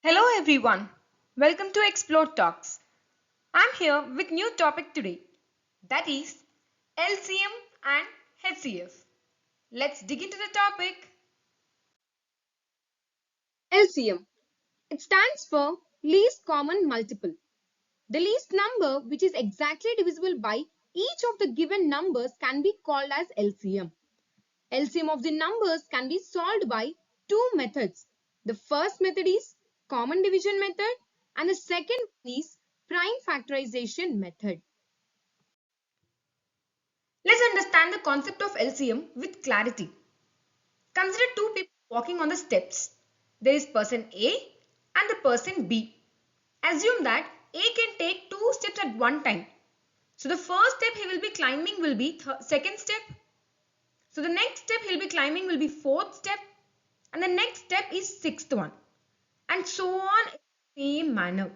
Hello everyone, welcome to Xplore Talks. I'm here with new topic today, that is LCM and HCF. Let's dig into the topic. LCM. It stands for least common multiple. The least number which is exactly divisible by each of the given numbers can be called as LCM. LCM of the numbers can be solved by two methods. The first method is common division method and the second is prime factorization method. Let's understand the concept of LCM with clarity. Consider two people walking on the steps. There is person A and the person B. Assume that A can take two steps at one time. So the first step he will be climbing will be second step. So the next step he'll be climbing will be fourth step, and the next step is sixth one, and so on in the same manner.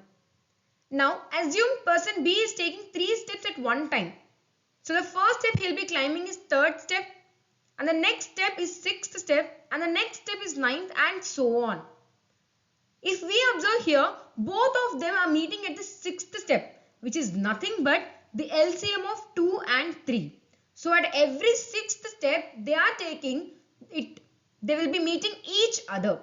Now assume person B is taking three steps at one time. So the first step he'll be climbing is third step, and the next step is sixth step, and the next step is ninth, and so on. If we observe here, both of them are meeting at the sixth step, which is nothing but the LCM of 2 and 3. So at every sixth step, they are taking it. They will be meeting each other.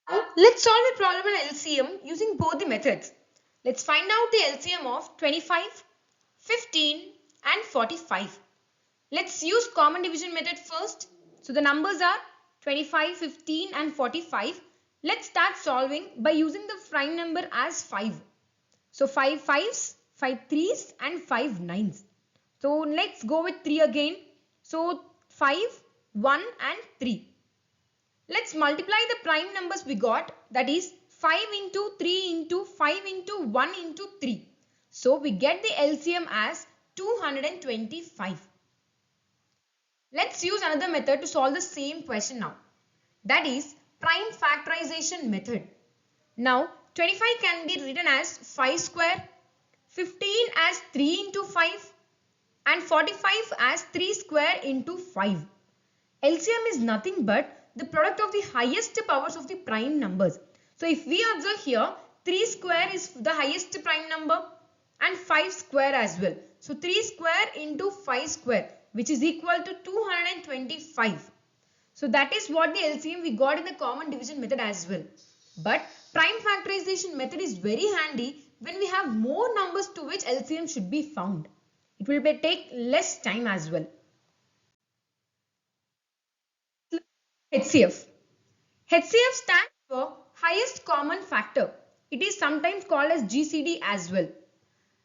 Now, let's solve the problem in LCM using both the methods. Let's find out the LCM of 25, 15 and 45. Let's use common division method first. So the numbers are 25, 15 and 45. Let's start solving by using the prime number as 5. So 5 5s, 5 3s and 5 9s. So let's go with 3 again. So 5, 1 and 3. Let's multiply the prime numbers we got, that is 5 into 3 into 5 into 1 into 3. So we get the LCM as 225. Let's use another method to solve the same question now. That is prime factorization method. Now 25 can be written as 5 square, 15 as 3 into 5 and 45 as 3 square into 5. LCM is nothing but the product of the highest powers of the prime numbers. So if we observe here, 3 square is the highest prime number and 5 square as well. So 3 square into 5 square, which is equal to 225. So that is what the LCM we got in the common division method as well. But prime factorization method is very handy when we have more numbers to which LCM should be found. It will take less time as well. HCF. HCF stands for highest common factor. It is sometimes called as GCD as well.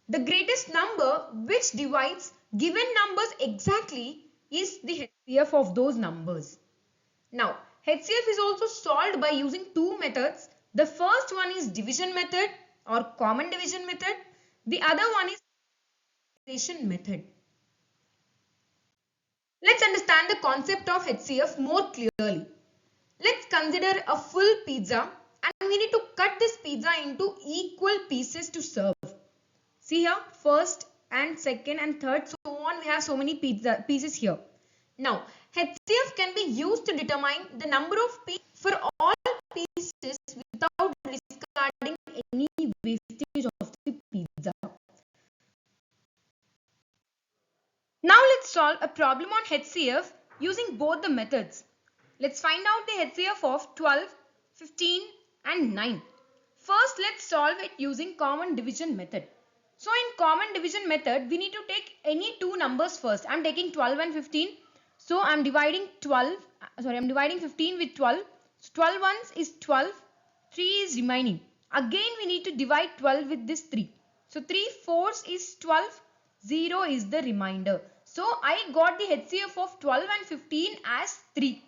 The greatest number which divides given numbers exactly is the HCF of those numbers. Now, HCF is also solved by using two methods. The first one is division method or common division method. The other one is factorization method. Let's understand the concept of HCF more clearly. Let's consider a full pizza and we need to cut this pizza into equal pieces to serve. See here, first and second and third, so on, we have so many pieces here. Now, HCF can be used to determine the number of pieces for all pieces without discarding any wastage of the pizza. Now let's solve a problem on HCF using both the methods. Let's find out the HCF of 12, 15 and 9. First, let's solve it using common division method. So in common division method, we need to take any two numbers first. I'm taking 12 and 15. So I'm dividing 15 with 12. So 12 ones is 12. 3 is remaining. Again, we need to divide 12 with this 3. So 3 fours is 12. 0 is the remainder. So I got the HCF of 12 and 15 as 3.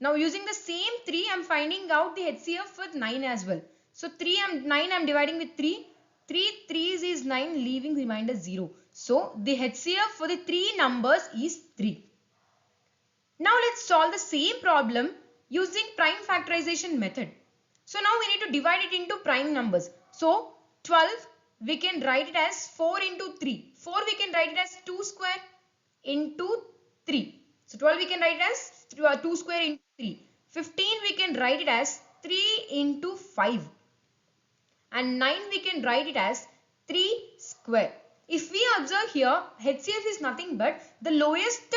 Now using the same 3, I'm finding out the HCF with 9 as well. So 9 I'm dividing with 3. 3 3s is 9, leaving remainder 0. So the HCF for the three numbers is 3. Now let's solve the same problem using prime factorization method. So now we need to divide it into prime numbers. So 12 we can write it as 4 into 3. 4 we can write it as 2 square into 3. So 12 we can write it as 2 square into 3. 15 we can write it as 3 into 5. And 9 we can write it as 3 square. If we observe here, HCF is nothing but the lowest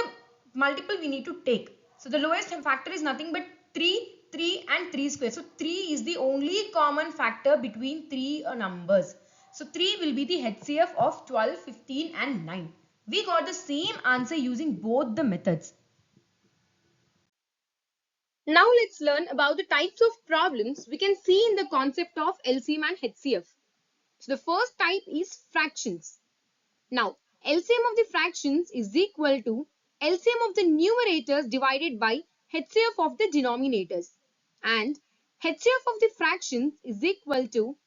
multiple we need to take. So the lowest factor is nothing but 3, 3 and 3 square. So 3 is the only common factor between three numbers. So 3 will be the HCF of 12, 15 and 9. We got the same answer using both the methods. Now let's learn about the types of problems we can see in the concept of LCM and HCF. So the first type is fractions. Now LCM of the fractions is equal to LCM of the numerators divided by HCF of the denominators, and HCF of the fractions is equal to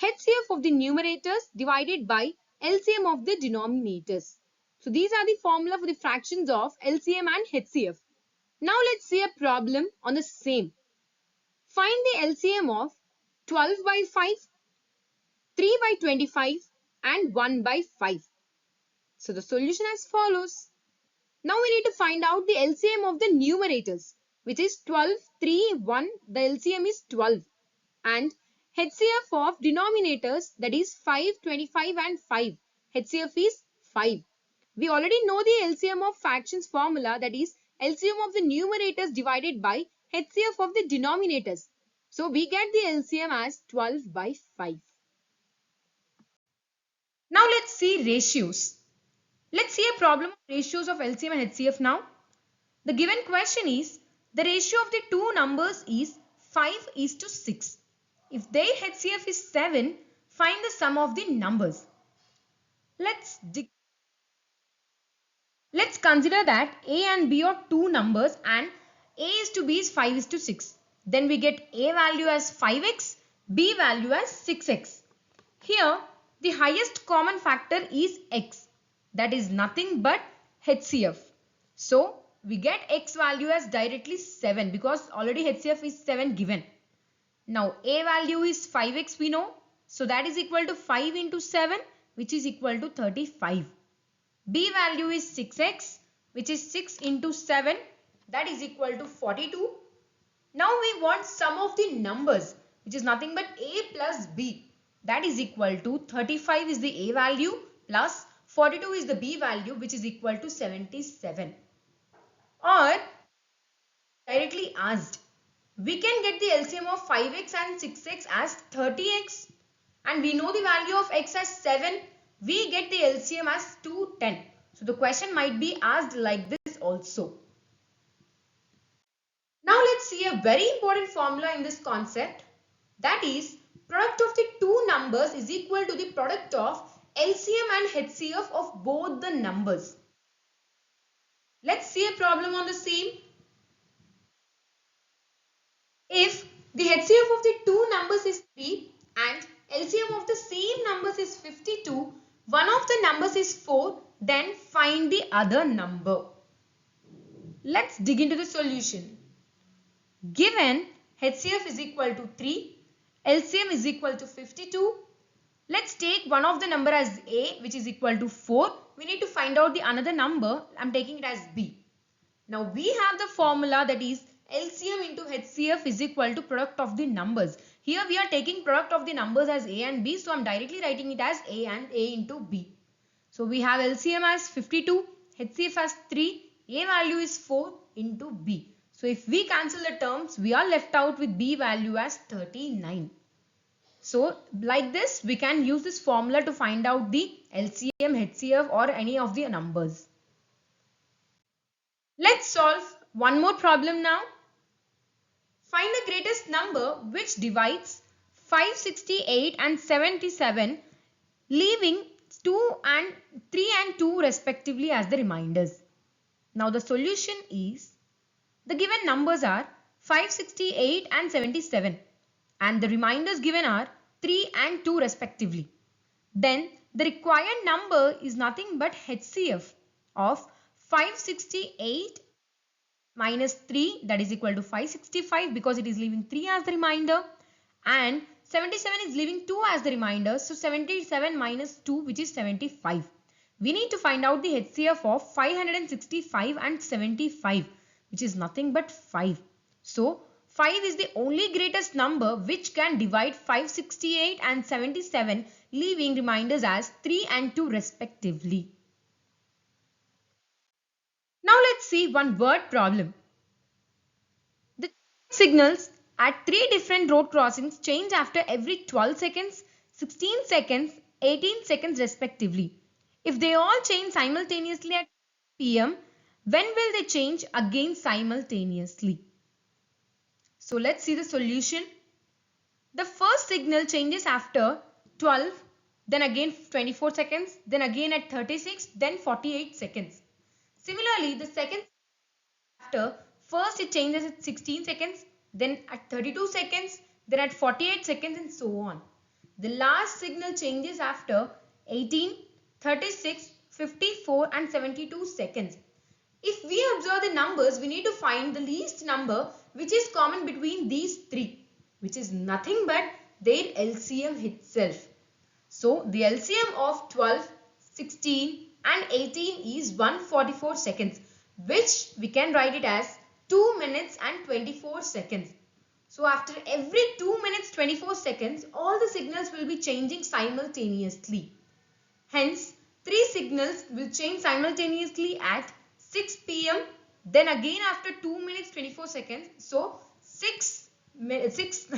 HCF of the numerators divided by LCM of the denominators. So these are the formula for the fractions of LCM and HCF. Now let's see a problem on the same. Find the LCM of 12 by 5, 3 by 25 and 1 by 5. So the solution as follows. Now we need to find out the LCM of the numerators, which is 12, 3, 1. The LCM is 12. And HCF of denominators, that is 5, 25 and 5. HCF is 5. We already know the LCM of fractions formula, that is LCM of the numerators divided by HCF of the denominators. So we get the LCM as 12 by 5. Now let's see ratios. Let's see a problem of ratios of LCM and HCF now. The given question is, the ratio of the two numbers is 5:6. If their HCF is 7, find the sum of the numbers. Let's consider that A and B are two numbers and A is to B is 5:6. Then we get A value as 5x, B value as 6x. Here, the highest common factor is x. That is nothing but HCF. So, we get x value as directly 7 because already HCF is 7 given. Now, A value is 5x we know. So, that is equal to 5 into 7, which is equal to 35. B value is 6x, which is 6 into 7, that is equal to 42. Now, we want sum of the numbers, which is nothing but A plus B. That is equal to 35 is the A value plus 42 is the B value, which is equal to 77. Or directly asked, we can get the LCM of 5x and 6x as 30x, and we know the value of x as 7. We get the LCM as 210. So the question might be asked like this also. Now let's see a very important formula in this concept, that is product of the two numbers is equal to the product of LCM and HCF of both the numbers. Let's see a problem on the same. If the HCF of the two numbers is 3 and LCM of the same numbers is 52, one of the numbers is 4, then find the other number. Let's dig into the solution. Given HCF is equal to 3, LCM is equal to 52. Let's take one of the number as A, which is equal to 4. We need to find out the another number. I'm taking it as B. Now we have the formula, that is LCM into HCF is equal to product of the numbers. Here we are taking product of the numbers as A and B. So I'm directly writing it as A and A into B. So we have LCM as 52, HCF as 3, A value is 4 into B. So if we cancel the terms, we are left out with B value as 39. So like this, we can use this formula to find out the LCM, HCF or any of the numbers. Let's solve one more problem now. Find the greatest number which divides 568 and 77, leaving 3 and 2 respectively as the reminders. Now the solution is, the given numbers are 568 and 77 and the reminders given are 3 and 2 respectively. Then the required number is nothing but HCF of 568 minus 3, that is equal to 565 because it is leaving 3 as the reminder, and 77 is leaving 2 as the reminder. So 77 minus 2, which is 75. We need to find out the HCF of 565 and 75, which is nothing but 5. So 5 is the only greatest number which can divide 568 and 77, leaving reminders as 3 and 2 respectively. Now let's see one word problem. The signals at 3 different road crossings change after every 12 seconds, 16 seconds, 18 seconds respectively. If they all change simultaneously at p.m., when will they change again simultaneously? So let's see the solution. The first signal changes after 12, then again 24 seconds, then again at 36, then 48 seconds. Similarly, the second after first it changes at 16 seconds, then at 32 seconds, then at 48 seconds and so on. The last signal changes after 18, 36, 54 and 72 seconds. If we observe the numbers, we need to find the least number which is common between these three, which is nothing but their LCM itself. So the LCM of 12, 16 and 18 is 144 seconds, which we can write it as 2 minutes and 24 seconds. So after every 2 minutes 24 seconds, all the signals will be changing simultaneously. Hence, 3 signals will change simultaneously at 6 p.m. then again after 2 minutes 24 seconds. So 6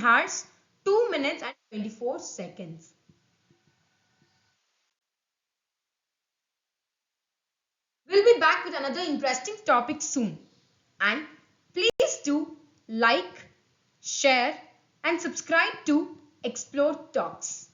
hours, 2 minutes and 24 seconds. We'll be back with another interesting topic soon. And please do like, share and subscribe to Xplore Talks.